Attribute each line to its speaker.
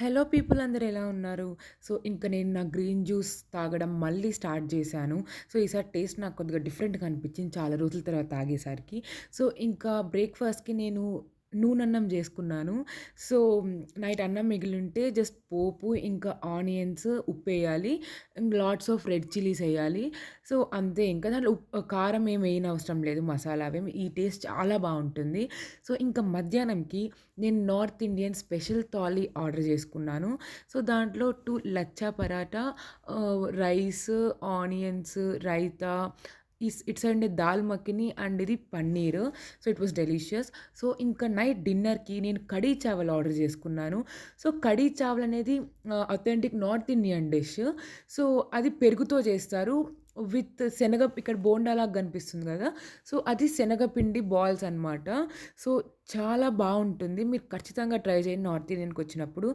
Speaker 1: Hello people అందరూ ఎలా ఉన్నారు? సో, ఇంక నేను నా గ్రీన్ జ్యూస్ తాగడం మళ్ళీ స్టార్ట్ చేశాను. సో, ఈసారి టేస్ట్ నాకు కొద్దిగా డిఫరెంట్‌గా అనిపించింది చాలా రోజుల తర్వాత తాగేసరికి. సో, ఇంకా బ్రేక్‌ఫాస్ట్‌కి నేను నూనన్నం చేసుకున్నాను. సో, నైట్ అన్నం మిగిలుంటే జస్ట్ పోపు, ఇంకా ఆనియన్స్, ఉప్పేయాలి. లాట్స్ ఆఫ్ రెడ్ చిల్లీస్ ఎయ్యాలి. సో, అంతే ఇంకా దాంట్లో కారం ఏమి ఎయనవసరం లేదు. మసాలా అవేమి. ఈ టేస్ట్ చాలా బావుంటుంది. సో, ఇంకా మధ్యాహ్నంకి నేను north Indian special thali order చేసుకున్నాను. సో, దాంట్లో 2 లచ్చా పరాటా, రైస్, ఆనియన్స్, రైతా, ఇటు సైడ్ దాల్ మఖని అండ్ ఇది paneer. So, it was delicious. So, ఇంకా నైట్ డిన్నర్‌కి నేను కడీ చావల్ ఆర్డర్ చేసుకున్నాను. సో, కడీ చావల్ అనేది authentic north Indian dish. So, అది పెరుగుతో చేస్తారు. విత్ ఇక్కడ బోండాలాగా కనిపిస్తుంది కదా! సో, అది శనగపిండి బాల్స్ అనమాట. సో, చాలా బావుంటుంది. మీరు ఖచ్చితంగా ట్రై చేయండి నార్త్ ఇండియన్‌కొచ్చినప్పుడు.